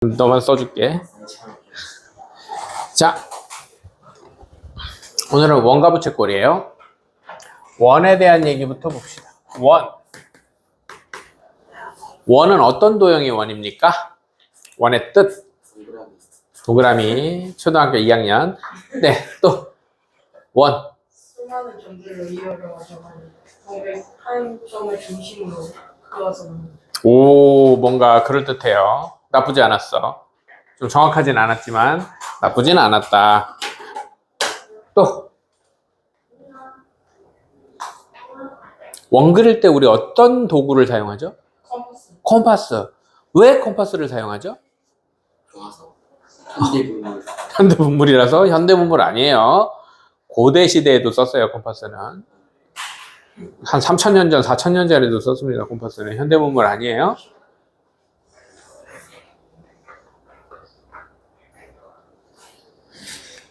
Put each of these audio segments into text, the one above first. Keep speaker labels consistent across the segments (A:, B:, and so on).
A: 너만 써줄게. 자, 오늘은 원과 부채꼴이에요. 원에 대한 얘기부터 봅시다. 원은 어떤 도형이 원입니까? 원의 뜻. 동그라미. 초등학교 2학년. 네, 또 원.
B: 수많은 점들을 이어가지고 한 점을 중심으로 그어서
A: 오, 뭔가 그럴듯해요. 나쁘지 않았어. 좀 정확하진 않았지만 나쁘진 않았다. 또 원 그릴 때 우리 어떤 도구를 사용하죠?
B: 컴퍼스.
A: 컴파스. 왜 컴파스를 사용하죠?
C: 좋아서 현대분물.
A: 현대문물이라서. 현대문물 아니에요. 고대 시대에도 썼어요, 컴파스는. 한 3000년 전, 4000년 전에도 썼습니다, 컴파스는. 현대문물 아니에요.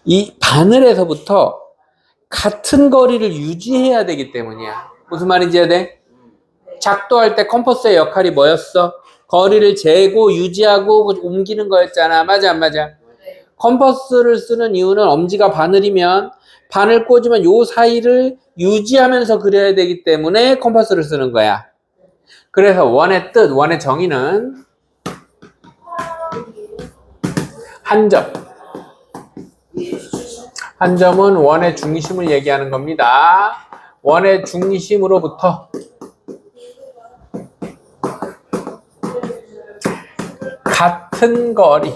A: 이 바늘에서부터 같은 거리를 유지해야 되기 때문이야. 무슨 말인지 해야 돼? 작도할 때 컴퍼스의 역할이 뭐였어? 거리를 재고 유지하고 옮기는 거였잖아. 맞아 안 맞아? 컴퍼스를 쓰는 이유는 엄지가 바늘이면 바늘 꽂으면 요 사이를 유지하면서 그려야 되기 때문에 컴퍼스를 쓰는 거야. 그래서 원의 뜻, 원의 정의는 한 점. 한 점은 원의 중심을 얘기하는 겁니다. 원의 중심으로부터 같은 거리,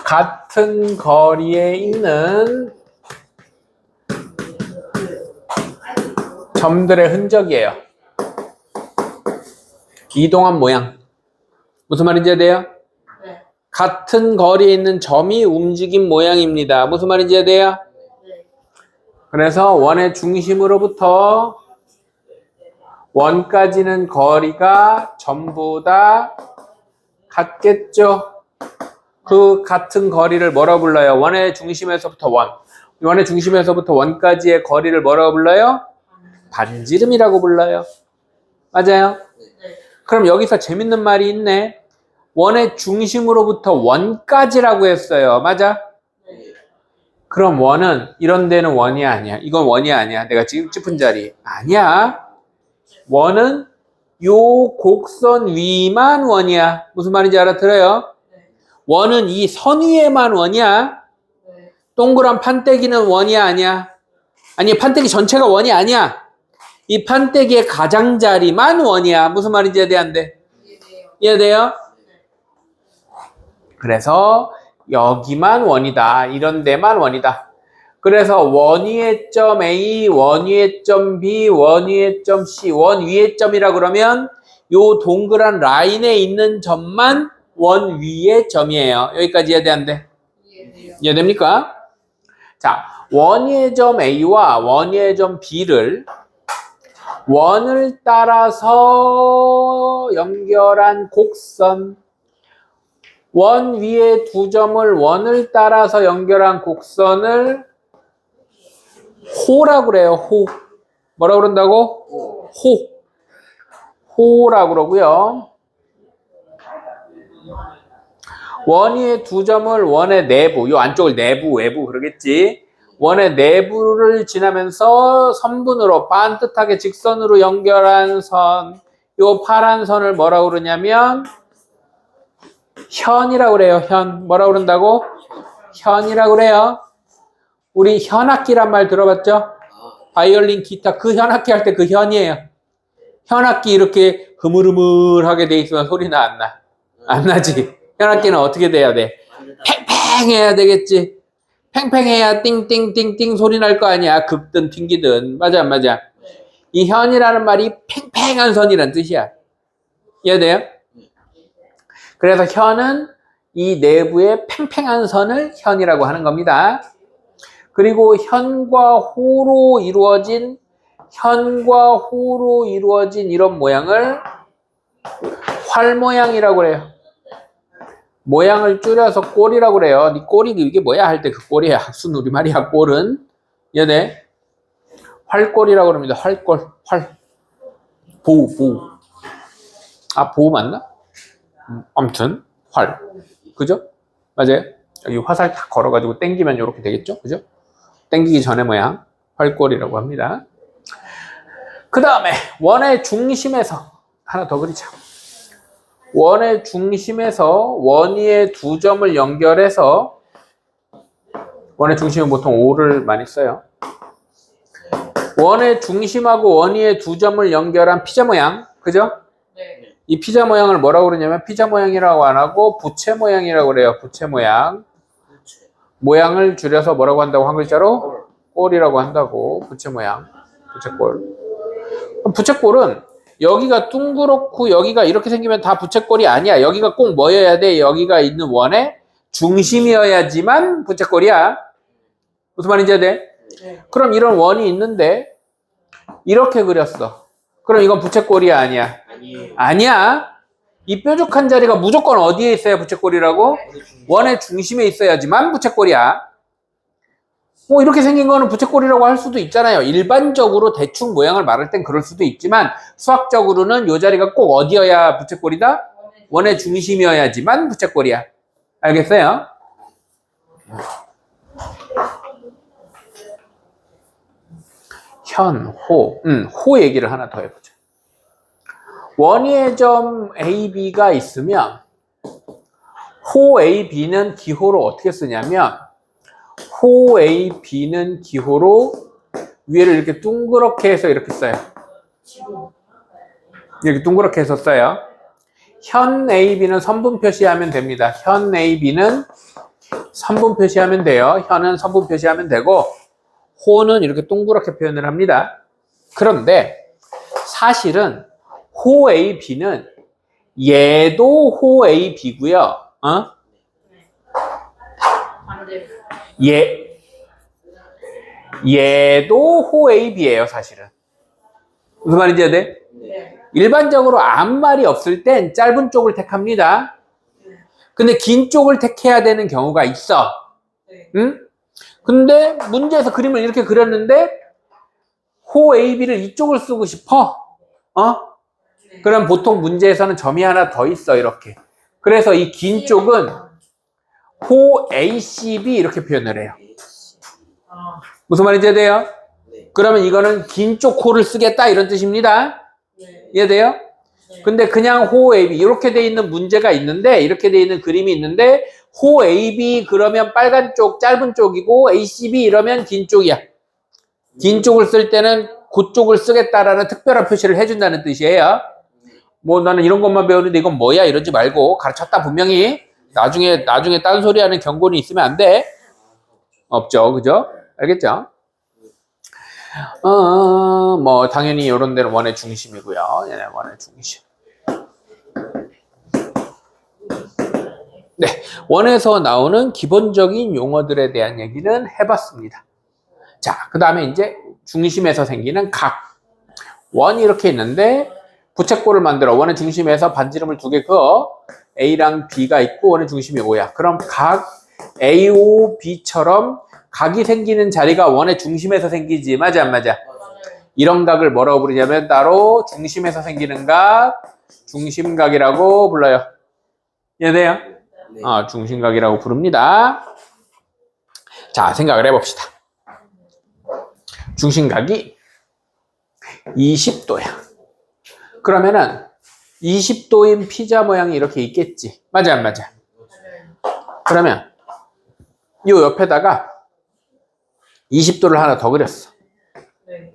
A: 같은 거리에 있는 점들의 흔적이에요. 이동한 모양. 무슨 말인지 해야 돼요?
B: 네.
A: 같은 거리에 있는 점이 움직인 모양입니다. 무슨 말인지 해야 돼요?
B: 네.
A: 그래서 원의 중심으로부터 원까지는 거리가 전부 다 같겠죠. 그 같은 거리를 뭐라고 불러요? 원의 중심에서부터 원. 원의 중심에서부터 원까지의 거리를 뭐라고 불러요? 반지름이라고 불러요. 맞아요?
B: 네.
A: 그럼 여기서 재밌는 말이 있네. 원의 중심으로부터 원까지라고 했어요. 맞아?
B: 네.
A: 그럼 원은 이런 데는 원이 아니야. 이건 원이 아니야. 내가 지금 짚은 자리. 아니야. 원은 요 곡선 위만 원이야. 무슨 말인지 알아들어요?
B: 네.
A: 원은 이 선 위에만 원이야.
B: 네.
A: 동그란 판때기는 원이 아니야. 아니, 판때기 전체가 원이 아니야. 이 판때기의 가장자리만 원이야. 무슨 말인지 이해돼 안 돼?
B: 이해돼요.
A: 이해돼요? 그래서 여기만 원이다. 이런 데만 원이다. 그래서 원 위의 점 A, 원 위의 점 B, 원 위의 점 C, 원 위의 점이라 그러면 요 동그란 라인에 있는 점만 원 위의 점이에요. 여기까지 이해돼 안 돼?
B: 이해돼요.
A: 이해됩니까? 자, 원 위의 점 A와 원 위의 점 B를 원을 따라서 연결한 곡선, 원 위에 두 점을 원을 따라서 연결한 곡선을 호라고 그래요. 호. 뭐라고 그런다고? 호. 호라고 그러고요. 원 위에 두 점을 원의 내부, 요 안쪽을 내부, 외부 그러겠지. 원의 내부를 지나면서 선분으로 반듯하게 직선으로 연결한 선, 요 파란 선을 뭐라고 그러냐면 현이라고 그래요. 현. 뭐라고 그런다고? 현이라고 그래요. 우리 현악기란 말 들어봤죠? 바이올린, 기타 그 현악기 할 때 그 현이에요. 현악기 이렇게 흐물흐물하게 돼 있으면 소리나 안 나? 안 나지? 현악기는 어떻게 돼야 돼? 팽팽해야 되겠지? 팽팽해야 띵띵띵띵 소리 날 거 아니야. 급든 튕기든. 맞아 안 맞아? 이 현이라는 말이 팽팽한 선이란 뜻이야. 이해돼요? 그래서 현은 이 내부의 팽팽한 선을 현이라고 하는 겁니다. 그리고 현과 호로 이루어진 이런 모양을 활 모양이라고 그래요. 모양을 줄여서 꼴이라고 그래요. 네 꼴이 이게 뭐야 할 때 그 꼴이야. 학순 우리말이야. 꼴은 얘네 활꼴이라고 그럽니다. 활꼴, 활 보우. 아, 보우 맞나? 아무튼 활. 그죠? 맞아요. 여기 화살 딱 걸어가지고 당기면 이렇게 되겠죠? 그죠? 당기기 전의 모양. 활골이라고 합니다. 그 다음에 원의 중심에서 하나 더 그리자. 원의 중심에서 원위의 두 점을 연결해서 원의 중심은 보통 O를 많이 써요. 원의 중심하고 원위의 두 점을 연결한 피자 모양. 그죠?
B: 네.
A: 이 피자 모양을 뭐라고 그러냐면 피자 모양이라고 안 하고 부채 모양이라고 그래요. 부채 모양. 모양을 줄여서 뭐라고 한다고 한 글자로? 꼴이라고 한다고. 부채 모양. 부채꼴. 부채꼴은 여기가 둥그렇고 여기가 이렇게 생기면 다 부채꼴이 아니야. 여기가 꼭 뭐여야 돼? 여기가 있는 원의 중심이어야지만 부채꼴이야. 무슨 말인지 돼?
B: 네.
A: 그럼 이런 원이 있는데 이렇게 그렸어. 그럼 이건 부채꼴이야 아니야?
C: 아니에요.
A: 아니야. 이 뾰족한 자리가 무조건 어디에 있어야 부채꼴이라고? 원의 중심에 있어야지만 부채꼴이야. 뭐 이렇게 생긴 거는 부채꼴이라고 할 수도 있잖아요. 일반적으로 대충 모양을 말할 땐 그럴 수도 있지만 수학적으로는 이 자리가 꼭 어디여야 부채꼴이다? 원의 중심이어야지만 부채꼴이야. 알겠어요? 현, 호. 호 얘기를 하나 더 해보자. 원위의 점 AB가 있으면 호 AB는 기호로 어떻게 쓰냐면 호 AB는 기호로 위에를 이렇게 둥그렇게 해서 이렇게 써요. 이렇게 둥그렇게 해서 써요. 현 AB는 선분 표시하면 됩니다. 현 AB는 선분 표시하면 돼요. 현은 선분 표시하면 되고 호는 이렇게 동그랗게 표현을 합니다. 그런데 사실은 호 AB는 얘도 호 AB고요.
B: 안 돼요.
A: 얘도 호 AB예요, 사실은. 무슨 말인지 돼?
B: 네.
A: 일반적으로 아무 말이 없을 땐 짧은 쪽을 택합니다. 근데 긴 쪽을 택해야 되는 경우가 있어.
B: 네.
A: 응? 근데 문제에서 그림을 이렇게 그렸는데 호 AB를 이쪽을 쓰고 싶어.
B: 네.
A: 그럼 보통 문제에서는 점이 하나 더 있어, 이렇게. 그래서 이 긴 쪽은 호 ACB 이렇게 표현을 해요.
B: 아,
A: 무슨 말인지 돼요?
C: 네.
A: 그러면 이거는 긴 쪽 호를 쓰겠다 이런 뜻입니다.
B: 네.
A: 이해돼요?
B: 네.
A: 근데 그냥 호 AB 이렇게 돼 있는 문제가 있는데 이렇게 돼 있는 그림이 있는데 호 AB 그러면 빨간 쪽 짧은 쪽이고 ACB 이러면 긴 쪽이야. 긴 쪽을 쓸 때는 그쪽을 쓰겠다라는 특별한 표시를 해준다는 뜻이에요. 뭐 나는 이런 것만 배우는데 이건 뭐야 이러지 말고 가르쳤다 분명히. 나중에 딴소리하는 경고는 있으면 안 돼. 없죠, 그죠? 알겠죠? 뭐 당연히 이런 데는 원의 중심이고요. 얘네 원의 중심. 네, 원에서 나오는 기본적인 용어들에 대한 얘기는 해봤습니다. 자, 그 다음에 이제 중심에서 생기는 각. 원이 이렇게 있는데 부채꼴을 만들어. 원의 중심에서 반지름을 2개 그어. A랑 B가 있고 원의 중심이 O야. 그럼 각 AOB처럼 각이 생기는 자리가 원의 중심에서 생기지. 맞아 안 맞아?
B: 맞아요.
A: 이런 각을 뭐라고 부르냐면 따로 중심에서 생기는 각, 중심각이라고 불러요. 이해돼요?
C: 네.
A: 중심각이라고 부릅니다. 자, 생각을 해봅시다. 중심각이 20도야. 그러면은 20도인 피자 모양이 이렇게 있겠지. 맞아 안 맞아? 그러면 이 옆에다가 20도를 하나 더 그렸어.
B: 네.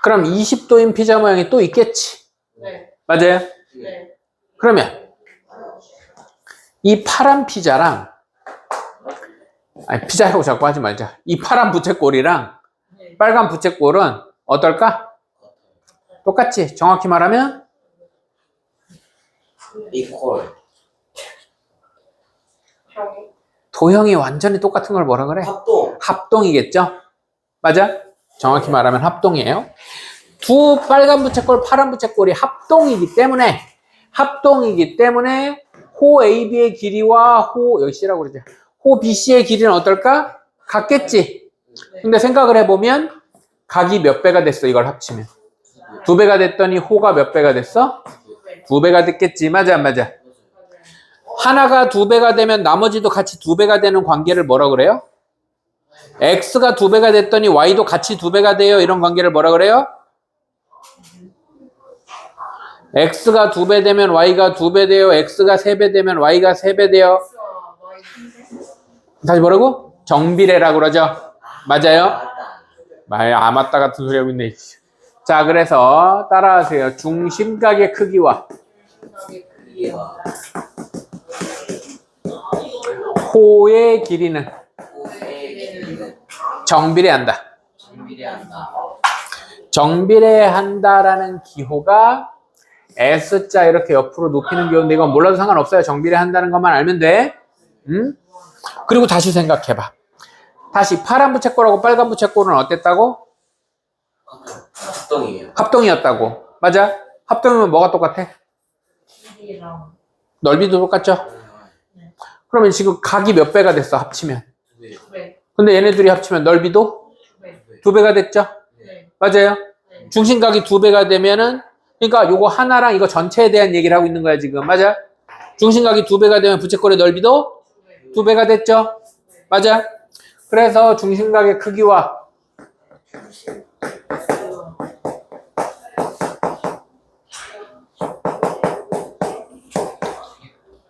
A: 그럼 20도인 피자 모양이 또 있겠지.
B: 네.
A: 맞아요?
B: 네.
A: 그러면 이 파란 피자랑 피자라고 자꾸 하지 말자. 이 파란 부채꼴이랑
B: 네.
A: 빨간 부채꼴은 어떨까? 똑같지? 정확히 말하면
C: 이퀄.
A: 도형이 완전히 똑같은 걸 뭐라 그래?
C: 합동.
A: 합동이겠죠? 맞아? 정확히 말하면 합동이에요. 두 빨간 부채꼴, 파란 부채꼴이 합동이기 때문에 호 AB의 길이와 여기 C라고 그러죠. 호 BC의 길이는 어떨까? 같겠지? 근데 생각을 해보면 각이 몇 배가 됐어, 이걸 합치면? 2배가 됐더니 호가 몇 배가 됐어? 2배가 됐겠지. 맞아, 안 맞아? 하나가 2배가 되면 나머지도 같이 2배가 되는 관계를 뭐라 그래요? x가 2배가 됐더니 y도 같이 2배가 돼요. 이런 관계를 뭐라 그래요? x가 2배 되면 y가 2배 돼요. x가 3배 되면 y가 3배 돼요. 다시 뭐라고? 정비례라고 그러죠. 맞아요? 아 맞다 같은 소리 하고 있네. 자, 그래서 따라하세요. 중심각의 크기와 호의 길이는 정비례한다. 정비례한다라는 기호가 S자 이렇게 옆으로 높이는 기호인데 이건 몰라도 상관없어요. 정비례한다는 것만 알면 돼. 그리고 다시 생각해봐. 다시 파란 부채꼴하고 빨간 부채꼴은 어땠다고?
C: 합동이에요.
A: 합동이었다고. 맞아? 합동이면 뭐가 똑같아? 넓이도 똑같죠? 그러면 지금 각이 몇 배가 됐어? 합치면. 근데 얘네들이 합치면 넓이도 2배가 됐죠? 맞아요? 중심각이 2배가 되면은 그러니까 요거 하나랑 이거 전체에 대한 얘기를 하고 있는 거야 지금. 맞아? 중심각이 2배가 되면 부채꼴의 넓이도 2배가 됐죠? 맞아? 그래서 중심각의 크기와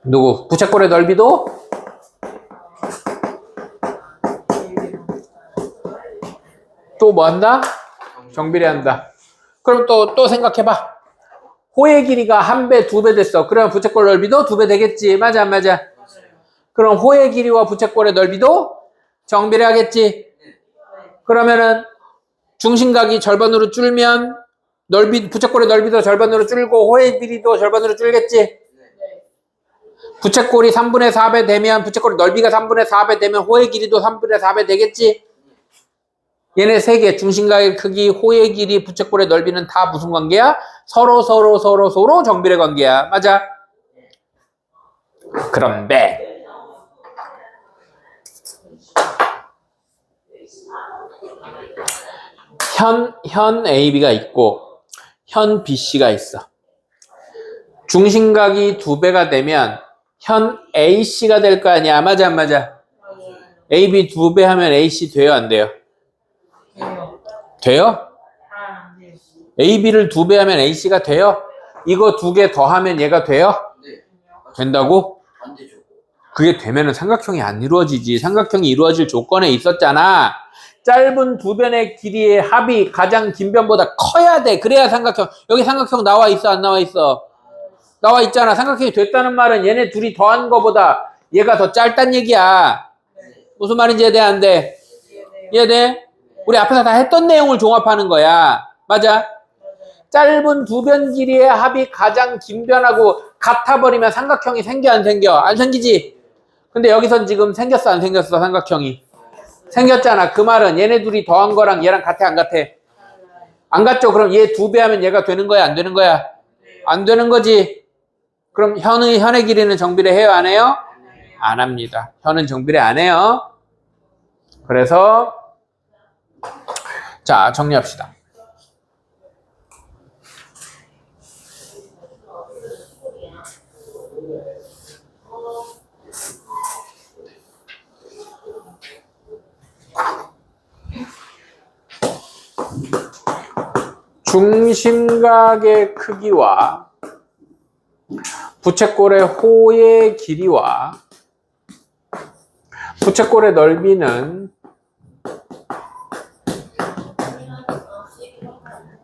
A: 누구? 부채꼴의 넓이도 또 뭐 한다? 정비례한다. 그럼 또 생각해봐. 호의 길이가 1배, 2배 됐어. 그러면 부채꼴 넓이도 2배 되겠지. 맞아, 안 맞아? 그럼 호의 길이와 부채꼴의 넓이도 정비례하겠지. 그러면은 중심각이 절반으로 줄면 부채꼴의 넓이도 절반으로 줄고 호의 길이도 절반으로 줄겠지. 부채꼴이 3분의 4배 되면 부채꼴의 넓이가 3분의 4배 되면 호의 길이도 3분의 4배 되겠지. 얘네 세 개, 중심각의 크기, 호의 길이, 부채꼴의 넓이는 다 무슨 관계야? 서로 정비례 관계야. 맞아? 그런데 현 AB가 있고 현 BC가 있어. 중심각이 2배가 되면 현 AC가 될 거 아니야. 맞아, 안 맞아? AB 2배 하면 AC 돼요, 안 돼요? 돼요? AB를 2배 하면 AC가 돼요? 이거 2개 더하면 얘가 돼요?
C: 네.
A: 된다고?
C: 안 되죠.
A: 그게 되면은 삼각형이 안 이루어지지. 삼각형이 이루어질 조건에 있었잖아. 짧은 두 변의 길이의 합이 가장 긴 변보다 커야 돼. 그래야 삼각형. 여기 삼각형 나와 있어, 안 나와 있어? 나와 있잖아. 삼각형이 됐다는 말은 얘네 둘이 더한 거보다 얘가 더 짧단 얘기야. 무슨 말인지 이해돼, 안 돼? 이해돼? 우리 앞에서 다 했던 내용을 종합하는 거야. 맞아? 짧은 두 변 길이의 합이 가장 긴 변하고 같아버리면 삼각형이 생겨, 안 생겨? 안 생기지? 근데 여기선 지금 생겼어, 안 생겼어? 삼각형이 생겼잖아. 그 말은 얘네 둘이 더한 거랑 얘랑 같아, 안 같아? 안 같죠? 그럼 얘 2배 하면 얘가 되는 거야, 안 되는 거야? 안 되는 거지. 그럼 현의 길이는 정비례 해요, 안 해요? 안 합니다. 현은 정비례 안 해요. 그래서 자, 정리합시다. 중심각의 크기와 부채꼴의 호의 길이와 부채꼴의 넓이는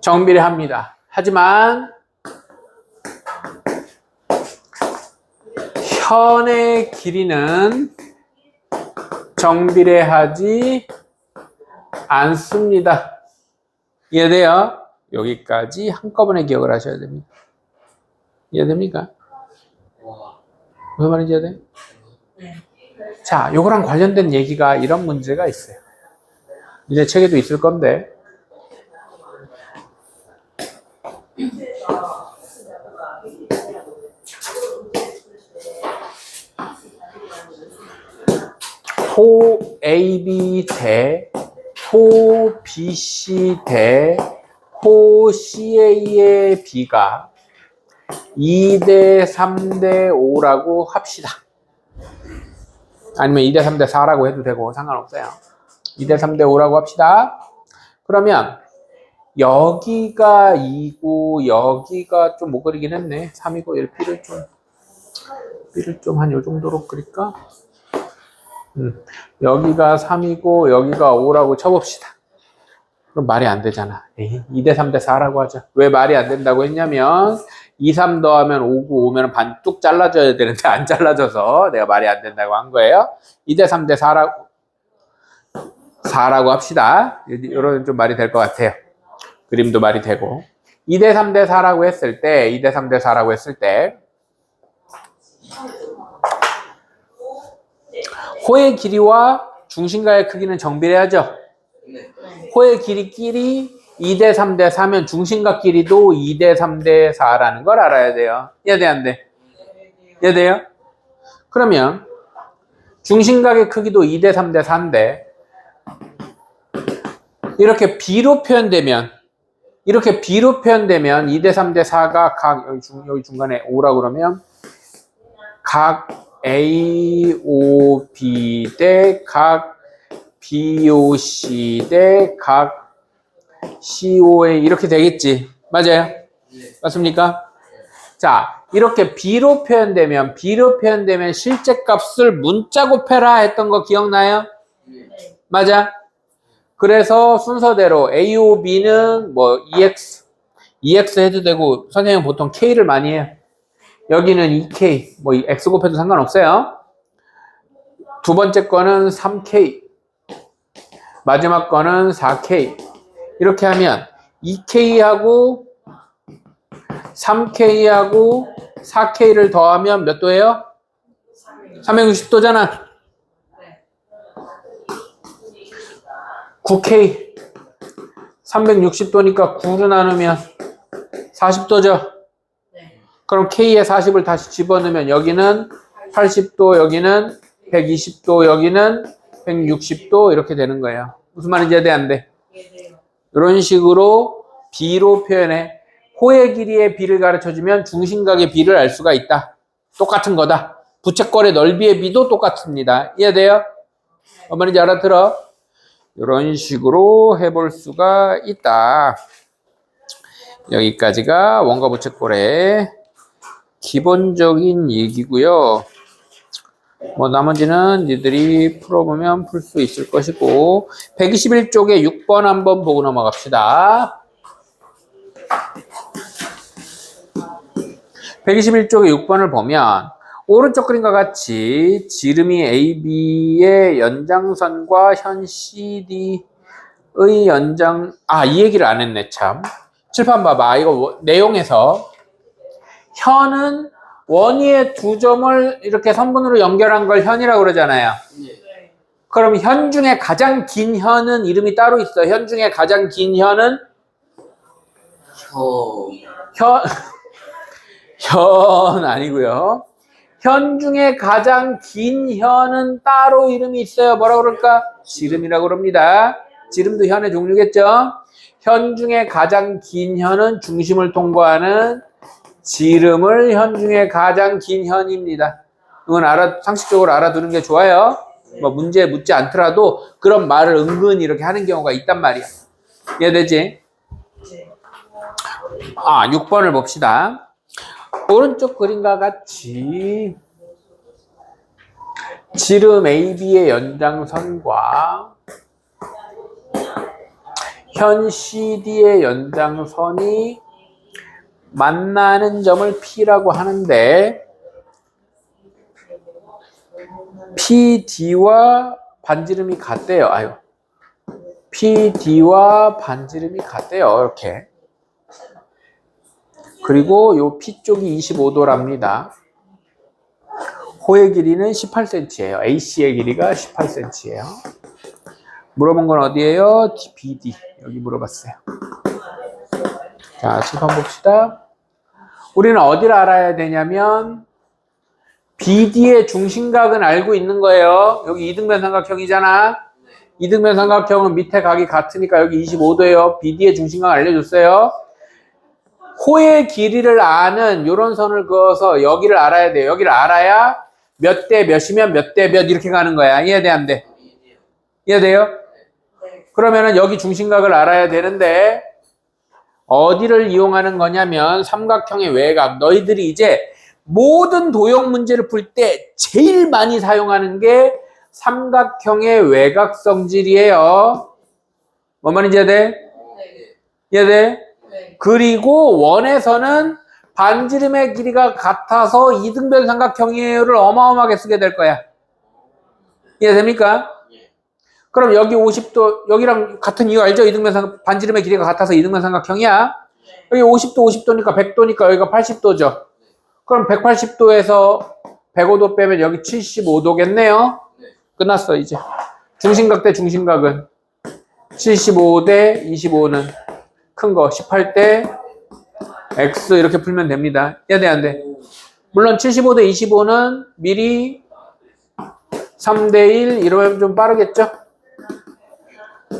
A: 정비례합니다. 하지만 현의 길이는 정비례하지 않습니다. 이해돼요? 여기까지 한꺼번에 기억을 하셔야 됩니다. 이해됩니까? 무슨 말인지 이해돼? 자, 요거랑 관련된 얘기가 이런 문제가 있어요. 이제 책에도 있을 건데 호 AB 대 호 BC 대 호 CA의 B가 2대 3대 5라고 합시다. 아니면 2대 3대 4라고 해도 되고 상관없어요. 2대 3대 5라고 합시다. 그러면 여기가 2고 여기가 좀 못 그리긴 했네. 3이고 B를 좀 한 요 정도로 그릴까? 여기가 3이고 여기가 5라고 쳐봅시다. 그럼 말이 안 되잖아. 2대 3대 4라고 하자. 왜 말이 안 된다고 했냐면 2, 3 더하면 5고 5면 반 뚝 잘라줘야 되는데 안 잘라줘서 내가 말이 안 된다고 한 거예요. 2대 3대 4라고 합시다. 이런 좀 말이 될 것 같아요. 그림도 말이 되고. 2대 3대 4라고 했을 때 2대 3대 4라고 했을 때 호의 길이와 중심가의 크기는 정비례하죠.
C: 네.
A: 호의 길이끼리 2대 3대 4면 중심각 길이도 2대 3대 4라는 걸 알아야 돼요. 이해돼 안 돼? 이해돼요? 그러면 중심각의 크기도 2대 3대 4인데 이렇게 B로 표현되면 2대 3대 4가 각 여기 중간에 5라고 그러면 각 AOB 대 각 BOC 대 각 COA 이렇게 되겠지. 맞아요?
C: 네.
A: 맞습니까? 자, 이렇게 B로 표현되면 실제 값을 문자 곱해라 했던 거 기억나요?
C: 네.
A: 맞아? 그래서 순서대로 AOB는 뭐 EX 해도 되고 선생님은 보통 K를 많이 해요. 여기는 2K, 뭐 X 곱해도 상관없어요. 두 번째 거는 3K, 마지막 거는 4K. 이렇게 하면 2K하고 3K하고 4K를 더하면 몇 도예요? 360도잖아. 9K. 360도니까 9로 나누면 40도죠. 그럼 K에 40을 다시 집어넣으면 여기는 80도, 여기는 120도, 여기는 160도 이렇게 되는 거예요. 무슨 말인지 이해돼 안 돼? 이런 식으로 B로 표현해. 호의 길이의 B를 가르쳐주면 중심각의 B를 알 수가 있다. 똑같은 거다. 부채꼴의 넓이의 B도 똑같습니다. 이해돼요? 뭔 말인지 알아들어? 이런 식으로 해볼 수가 있다. 여기까지가 원과 부채꼴의 기본적인 얘기고요. 뭐 나머지는 니들이 풀어보면 풀 수 있을 것이고 121쪽에 6번 한번 보고 넘어갑시다. 121쪽에 6번을 보면 오른쪽 그림과 같이 지름이 AB의 연장선과 현 CD의 연장 이 얘기를 안 했네 참. 칠판 봐봐. 이거 내용에서 현은 원위의 두 점을 이렇게 선분으로 연결한 걸 현이라고 그러잖아요.
C: 네.
A: 그럼 현 중에 가장 긴 현은 이름이 따로 있어. 현 중에 가장 긴 현은 현 아니고요. 현 중에 가장 긴 현은 따로 이름이 있어요. 뭐라고 그럴까? 지름이라고 그럽니다. 지름도 현의 종류겠죠. 현 중에 가장 긴 현은 중심을 통과하는 지름을 현 중에 가장 긴 현입니다. 이건 상식적으로 알아두는 게 좋아요. 뭐 문제에 묻지 않더라도 그런 말을 은근히 이렇게 하는 경우가 있단 말이야. 이해되지? 6번을 봅시다. 오른쪽 그림과 같이 지름 AB의 연장선과 현 CD의 연장선이 만나는 점을 P라고 하는데 PD와 반지름이 같대요. PD와 반지름이 같대요. 이렇게. 그리고 요 P 쪽이 25도랍니다. 호의 길이는 18cm예요. AC의 길이가 18cm예요. 물어본 건 어디예요? BD. 여기 물어봤어요. 자, 칠판 봅시다. 우리는 어디를 알아야 되냐면 BD의 중심각은 알고 있는 거예요. 여기 이등변 삼각형이잖아. 이등변 삼각형은 밑에 각이 같으니까 여기 25도예요. BD의 중심각 알려줬어요. 호의 길이를 아는 요런 선을 그어서 여기를 알아야 돼요. 여기를 알아야 몇 대 몇이면 몇 대 몇 이렇게 가는 거야. 이해돼 안 돼? 이해돼요?
B: 네.
A: 그러면은 여기 중심각을 알아야 되는데 어디를 이용하는 거냐면 삼각형의 외곽. 너희들이 이제 모든 도형 문제를 풀 때 제일 많이 사용하는 게 삼각형의 외곽 성질이에요. 뭔 말인지 이해돼?
B: 네.
A: 이해돼?
B: 네.
A: 그리고 원에서는 반지름의 길이가 같아서 이등변 삼각형이에요를 어마어마하게 쓰게 될 거야. 이해됩니까? 그럼 여기 50도 여기랑 같은 이유 알죠? 이등변 반지름의 길이가 같아서 이등변 삼각형이야. 여기 50도 50도니까 100도니까 여기가 80도죠. 그럼 180도에서 105도 빼면 여기 75도겠네요. 끝났어 이제. 중심각 대 중심각은 75 대 25는 큰 거 18 대 X 이렇게 풀면 됩니다. 이해돼 안 돼? 물론 75 대 25는 미리 3 대 1 이러면 좀 빠르겠죠?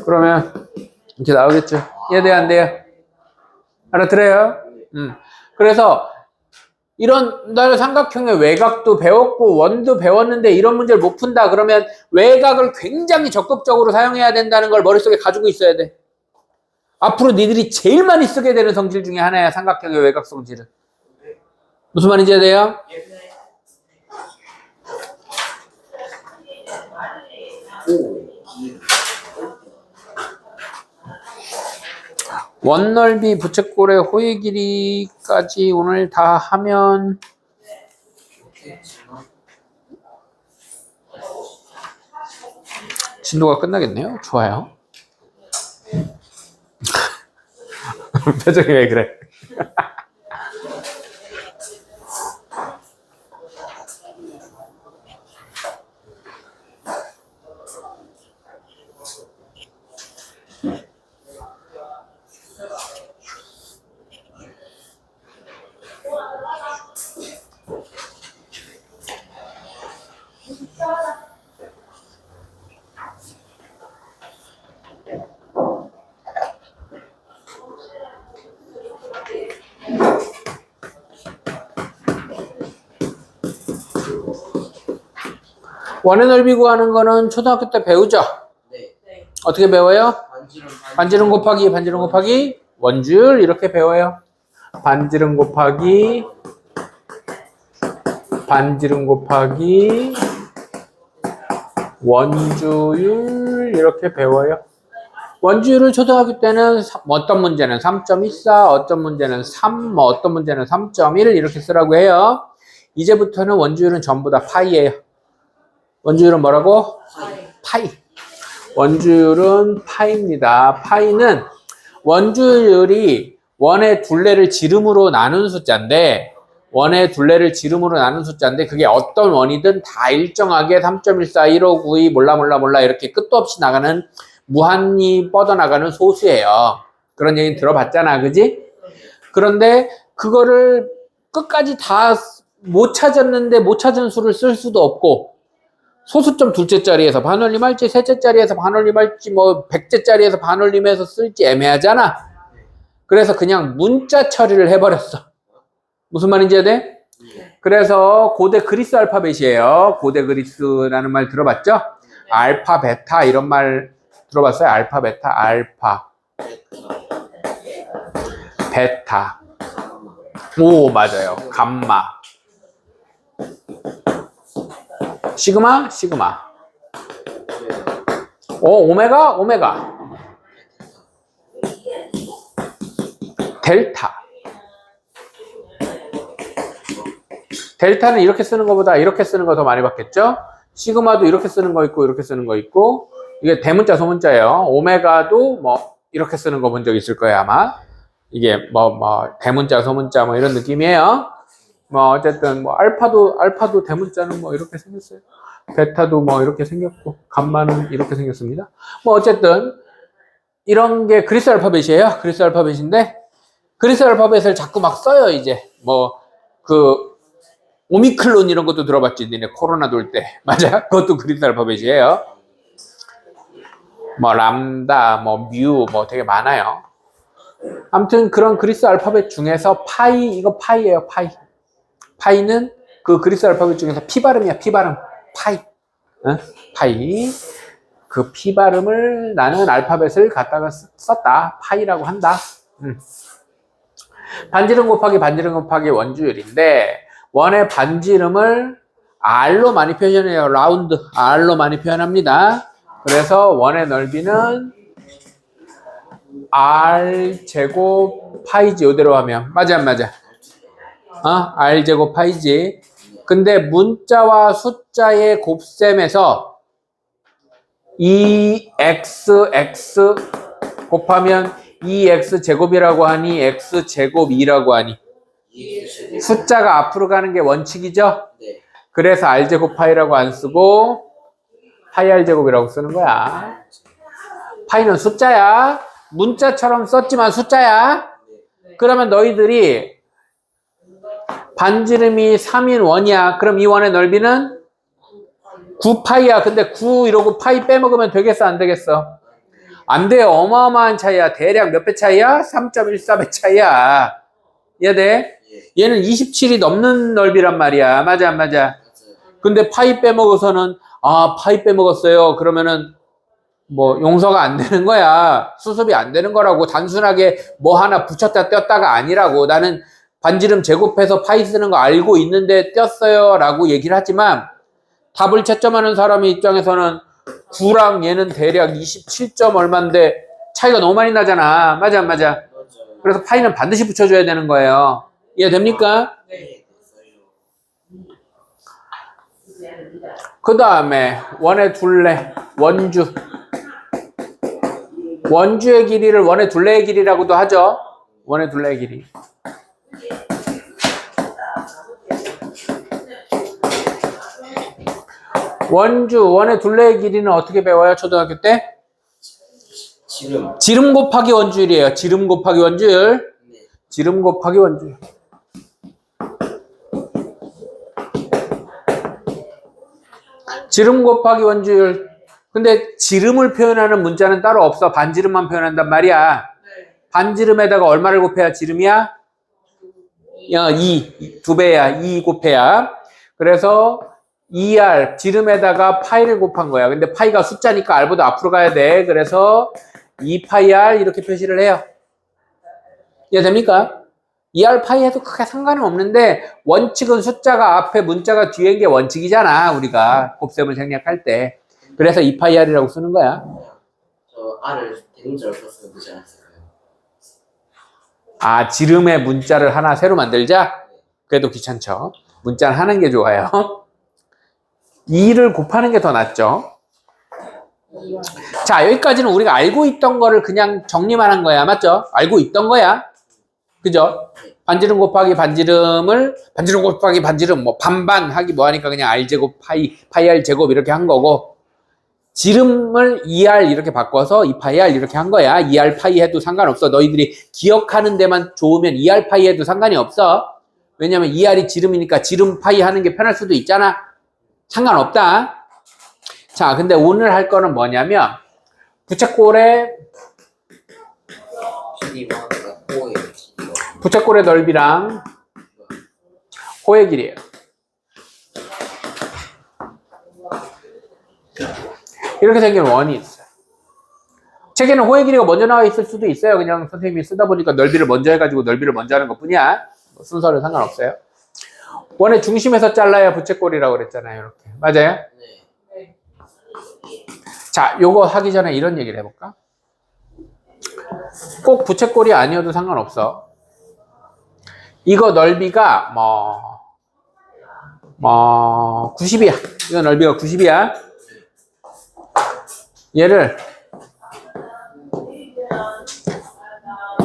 A: 그러면 이렇게 나오겠죠? 이해돼 안 돼요? 알아들어요? 그래서 이런 나는 삼각형의 외곽도 배웠고 원도 배웠는데 이런 문제를 못 푼다 그러면 외곽을 굉장히 적극적으로 사용해야 된다는 걸 머릿속에 가지고 있어야 돼. 앞으로 니들이 제일 많이 쓰게 되는 성질 중에 하나야, 삼각형의 외곽 성질은. 무슨 말인지 이해돼요? 원넓이 부채꼴의 호의 길이까지 오늘 다 하면 진도가 끝나겠네요. 좋아요. 표정이 왜 그래? 원의 넓이 구하는 거는 초등학교 때 배우죠?
C: 네.
B: 네.
A: 어떻게 배워요?
C: 반지름
A: 반지름 곱하기 원줄 이렇게 배워요. 반지름 곱하기 원주율 이렇게 배워요. 원주율을 초등학교 때는 어떤 문제는 3.14, 어떤 문제는 3, 뭐 어떤 문제는 3.1 이렇게 쓰라고 해요. 이제부터는 원주율은 전부 다 파이예요. 원주율은 뭐라고? 파이. 원주율은 파이입니다. 파이는 원주율이 원의 둘레를 지름으로 나눈 숫자인데 그게 어떤 원이든 다 일정하게 3.14, 1592 몰라 이렇게 끝도 없이 나가는 무한히 뻗어나가는 소수예요. 그런 얘기 들어봤잖아, 그지? 그런데 그거를 끝까지 다 못 찾았는데 못 찾은 수를 쓸 수도 없고 소수점 둘째 자리에서 반올림 할지 셋째 자리에서 반올림 할지 뭐 백째 자리에서 반올림해서 쓸지 애매하잖아. 그래서 그냥 문자 처리를 해버렸어. 무슨 말인지 이해돼? 그래서 고대 그리스 알파벳이에요. 고대 그리스라는 말 들어봤죠? 알파, 베타 이런 말 들어봤어요? 알파, 베타, 알파, 베타. 오, 맞아요. 감마. 시그마. 오메가. 델타는 이렇게 쓰는 것보다 이렇게 쓰는 거 더 많이 봤겠죠? 시그마도 이렇게 쓰는 거 있고 이렇게 쓰는 거 있고 이게 대문자 소문자예요. 오메가도 뭐 이렇게 쓰는 거 본 적 있을 거예요 아마. 이게 뭐 대문자 소문자 뭐 이런 느낌이에요. 뭐 어쨌든 뭐 알파도 대문자는 뭐 이렇게 생겼어요. 베타도 뭐 이렇게 생겼고 감마는 이렇게 생겼습니다. 뭐 어쨌든 이런 게 그리스 알파벳이에요. 그리스 알파벳인데 그리스 알파벳을 자꾸 막 써요 이제. 뭐 그 오미클론 이런 것도 들어봤지 니네 코로나 돌 때. 맞아? 그것도 그리스 알파벳이에요. 뭐 람다, 뭐 뮤, 뭐 되게 많아요. 아무튼 그런 그리스 알파벳 중에서 파이, 이거 파이예요, 파이. 파이는 그 그리스 알파벳 중에서 피 발음이야, 피 발음. 파이. 어? 파이. 그 피 발음을 나는 알파벳을 갖다가 썼다. 파이라고 한다. 반지름 곱하기 원주율인데, 원의 반지름을 R로 많이 표현해요. 라운드. R로 많이 표현합니다. 그래서 원의 넓이는 R 제곱 파이지. 이대로 하면. 맞아, 안 맞아? R 제곱 파이지. 근데 문자와 숫자의 곱셈에서 2xx 곱하면 2x 제곱이라고 하니 x 제곱 2라고 하니 숫자가 앞으로 가는 게 원칙이죠?
C: 네.
A: 그래서 r 제곱 파이라고 안 쓰고 파이 r 제곱이라고 쓰는 거야. 파이는 숫자야. 문자처럼 썼지만 숫자야. 그러면 너희들이 반지름이 3인 원이야. 그럼 이 원의 넓이는 9파이야. 근데 9 이러고 파이 빼먹으면 되겠어, 안 되겠어? 안 돼요. 어마어마한 차이야. 대략 몇 배 차이야? 3.14배 차이야. 이해돼? 얘는 27이 넘는 넓이란 말이야. 맞아, 안 맞아? 근데 파이 빼먹어서는 파이 빼먹었어요. 그러면은 뭐 용서가 안 되는 거야. 수습이 안 되는 거라고. 단순하게 뭐 하나 붙였다 뗐다가 아니라고. 나는 반지름 제곱해서 파이 쓰는 거 알고 있는데 뗐어요 라고 얘기를 하지만 답을 채점하는 사람의 입장에서는 9랑 얘는 대략 27점 얼마인데 차이가 너무 많이 나잖아. 맞아, 안 맞아? 그래서 파이는 반드시 붙여줘야 되는 거예요. 이해됩니까?
B: 네.
A: 그 다음에 원의 둘레, 원주. 원주의 길이를 원의 둘레의 길이라고도 하죠. 원의 둘레의 길이. 원의 둘레의 길이는 어떻게 배워요? 초등학교 때? 지름 곱하기 원주율이에요. 지름 곱하기 원주율. 지름 곱하기 원주율. 지름 곱하기 원주율. 근데 지름을 표현하는 문자는 따로 없어. 반지름만 표현한단 말이야. 반지름에다가 얼마를 곱해야 지름이야? 2. 2배야. 2 곱해야. 그래서 2R, 지름에다가 파이를 곱한 거야. 근데 파이가 숫자니까 R보다 앞으로 가야 돼. 그래서 2파이R 이렇게 표시를 해요. 이해됩니까? 2R 파이 해도 크게 상관은 없는데 원칙은 숫자가 앞에 문자가 뒤에인 게 원칙이잖아. 우리가 곱셈을 생략할 때. 그래서 2파이R이라고 쓰는 거야.
C: 저 R을 대문자로 썼으면 되지 않았을까요?
A: 지름의 문자를 하나 새로 만들자? 그래도 귀찮죠. 문자를 하는 게 좋아요. 2를 곱하는 게 더 낫죠. 자, 여기까지는 우리가 알고 있던 거를 그냥 정리만 한 거야. 맞죠? 알고 있던 거야. 그죠? 반지름 곱하기 반지름 뭐 반반 하기 뭐 하니까 그냥 R제곱 파이 R 제곱 이렇게 한 거고, 지름을 2R 이렇게 바꿔서 2파이 R 이렇게 한 거야. 2R 파이 해도 상관없어. 너희들이 기억하는 데만 좋으면 2R 파이 해도 상관이 없어. 왜냐면 2R이 지름이니까 지름 파이 하는 게 편할 수도 있잖아. 상관없다. 자, 근데 오늘 할 거는 뭐냐면 부채꼴의 넓이랑 호의 길이에요. 이렇게 생긴 원이 있어요. 책에는 호의 길이가 먼저 나와 있을 수도 있어요. 그냥 선생님이 쓰다 보니까 넓이를 먼저 해가지고 넓이를 먼저 하는 것 뿐이야. 순서는 상관없어요. 원의 중심에서 잘라야 부채꼴이라고 그랬잖아요. 이렇게. 맞아요?
B: 네.
A: 자, 요거 하기 전에 이런 얘기를 해볼까? 꼭 부채꼴이 아니어도 상관없어. 이거 넓이가 90이야. 이거 넓이가 90이야. 얘를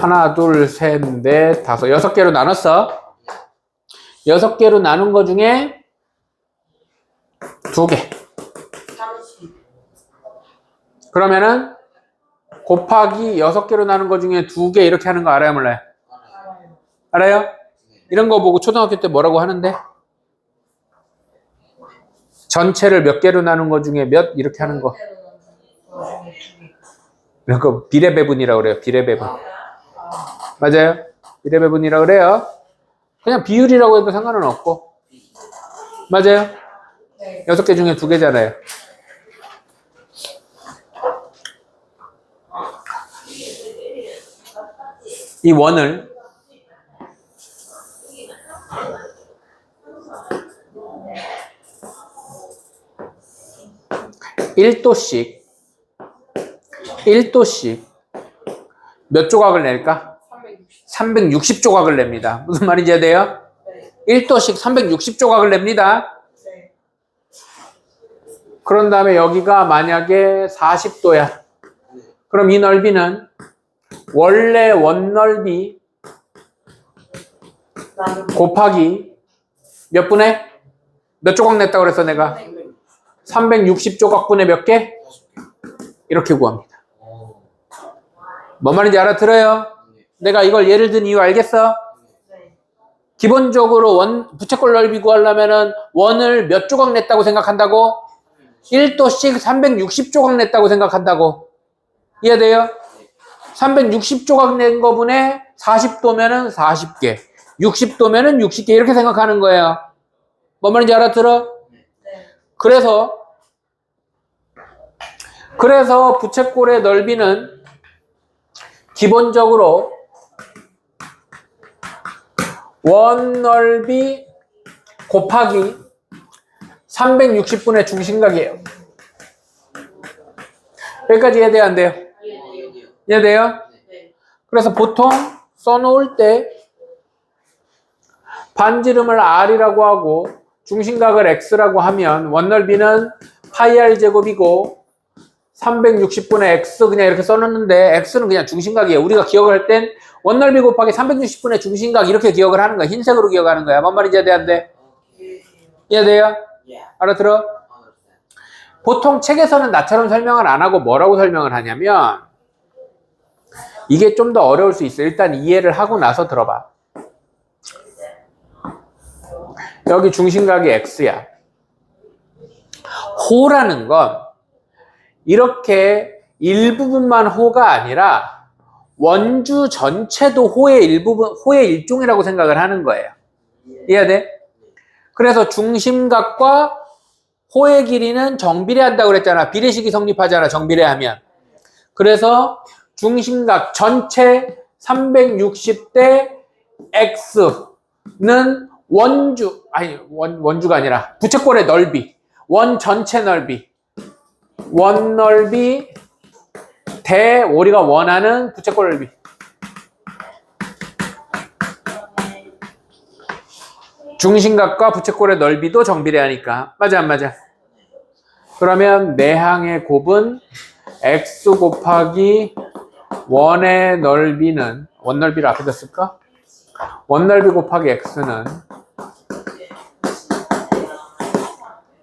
A: 하나, 둘, 셋, 넷, 다섯, 6개로 나눴어. 6개로 나눈 거 중에 2개. 그러면은 곱하기 6개로 나눈 거 중에 2개 이렇게 하는 거 알아요, 몰라요? 알아요? 이런 거 보고 초등학교 때 뭐라고 하는데? 전체를 몇 개로 나눈 거 중에 몇 이렇게 하는 거. 그거 비례배분이라고 그래요. 비례배분. 맞아요? 비례배분이라고 그래요. 그냥 비율이라고 해도 상관은 없고. 맞아요?
B: 네.
A: 6개 중에 2개잖아요. 이 원을 1도씩 몇 조각을 낼까?
B: 360.
A: 360조각을 냅니다. 무슨 말인지 돼요?
B: 네.
A: 1도씩 360조각을 냅니다.
B: 네.
A: 그런 다음에 여기가 만약에 40도야. 그럼 이 넓이는 원래 원 넓이
B: 나는
A: 곱하기 몇 분의? 몇 조각 냈다고 그랬어 내가? 360조각분의 몇 개? 이렇게 구합니다. 뭔 말인지 알아들어요? 내가 이걸 예를 든 이유 알겠어?
B: 네.
A: 기본적으로 부채꼴 넓이 구하려면은 원을 몇 조각 냈다고 생각한다고? 1도씩 360조각 냈다고 생각한다고. 이해돼요? 360조각 낸 거분에 40도면은 40개, 60도면은 60개 이렇게 생각하는 거예요. 뭔 말인지 알아들어?
B: 네.
A: 그래서 부채꼴의 넓이는 기본적으로 원 넓이 곱하기 360분의 중심각이에요. 여기까지 이해돼요, 안 돼요? 이해돼요?
B: 네.
A: 그래서 보통 써놓을 때 반지름을 R이라고 하고 중심각을 X라고 하면 원넓이는 파이 R 제곱이고 360분의 X 그냥 이렇게 써놓는데 X는 그냥 중심각이에요. 우리가 기억할 땐 원넓이 곱하기 360분의 중심각 이렇게 기억을 하는 거야. 흰색으로 기억하는 거야. 뭔 말인지 이해돼, 안 돼? 이해돼요? 알아들어? 보통 책에서는 나처럼 설명을 안 하고 뭐라고 설명을 하냐면 이게 좀 더 어려울 수 있어. 일단 이해를 하고 나서 들어봐. 여기 중심각이 X야. 호라는 건 이렇게 일부분만 호가 아니라 원주 전체도 호의 일부분, 호의 일종이라고 생각을 하는 거예요. 이해돼? 그래서 중심각과 호의 길이는 정비례한다고 그랬잖아. 비례식이 성립하잖아. 정비례하면. 그래서 중심각 전체 360대 X는 원주가 아니라 부채꼴의 넓이, 원 전체 넓이, 원 넓이 대 우리가 원하는 부채꼴 넓이. 중심각과 부채꼴의 넓이도 정비례하니까. 맞아, 안 맞아? 그러면 내항의 곱은 X 곱하기 원의 넓이는, 원 넓이를 앞에다 쓸까? 원 넓이 곱하기 X는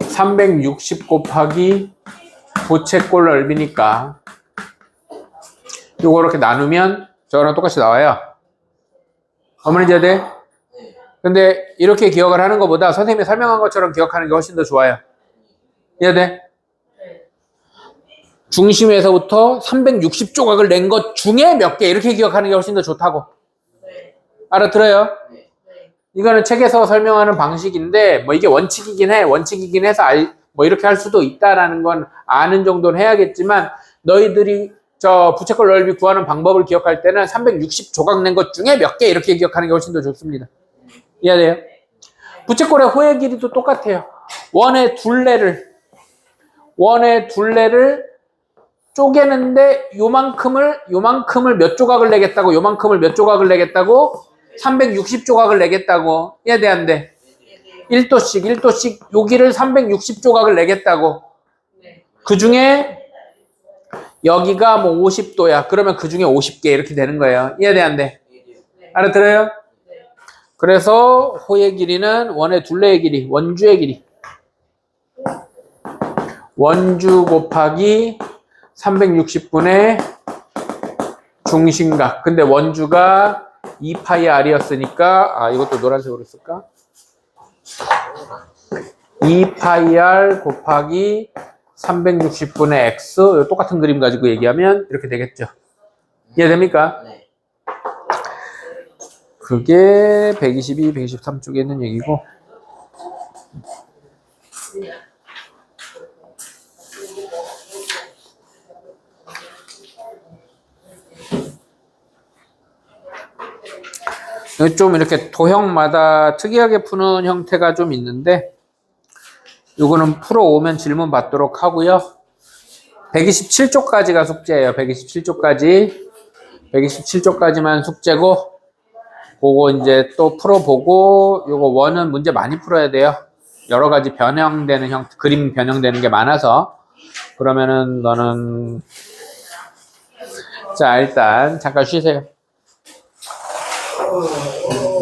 A: 360 곱하기 부채꼴 넓이니까 요거 이렇게 나누면 저거랑 똑같이 나와요. 어머니 이제 돼? 근데 이렇게 기억을 하는 것보다 선생님이 설명한 것처럼 기억하는 게 훨씬 더 좋아요. 이해돼? 중심에서부터 360조각을 낸 것 중에 몇 개 이렇게 기억하는 게 훨씬 더 좋다고. 알아들어요? 이거는 책에서 설명하는 방식인데 뭐 이게 원칙이긴 해. 원칙이긴 해서 뭐 이렇게 할 수도 있다라는 건 아는 정도는 해야겠지만 너희들이 저 부채꼴 넓이 구하는 방법을 기억할 때는 360조각 낸 것 중에 몇 개 이렇게 기억하는 게 훨씬 더 좋습니다. 이해돼요? 부채꼴의 호의 길이도 똑같아요. 원의 둘레를 쪼개는데 요만큼을 몇 조각을 내겠다고, 요만큼을 몇 조각을 내겠다고, 360조각을 내겠다고. 이해돼, 안 돼? 1도씩 여기를 360조각을 내겠다고. 그 중에 여기가 뭐 50도야. 그러면 그 중에 50개 이렇게 되는 거예요. 이해돼, 안 돼? 알아들어요? 그래서 호의 길이는 원의 둘레의 길이, 원주의 길이. 원주 곱하기 360분의 중심각. 근데 원주가 2파이 R이었으니까, 이것도 노란색으로 쓸까? 2파이 R 곱하기 360분의 X. 똑같은 그림 가지고 얘기하면 이렇게 되겠죠. 이해됩니까?
C: 네.
A: 그게 122, 123 쪽에 있는 얘기고. 좀 이렇게 도형마다 특이하게 푸는 형태가 좀 있는데, 요거는 풀어오면 질문 받도록 하고요. 127쪽까지가 숙제예요. 127쪽까지. 127쪽까지만 숙제고, 그거 이제 또 풀어보고, 요거 원은 문제 많이 풀어야 돼요. 여러 가지 변형되는 그림 변형되는 게 많아서. 그러면은 너는, 자, 일단 잠깐 쉬세요.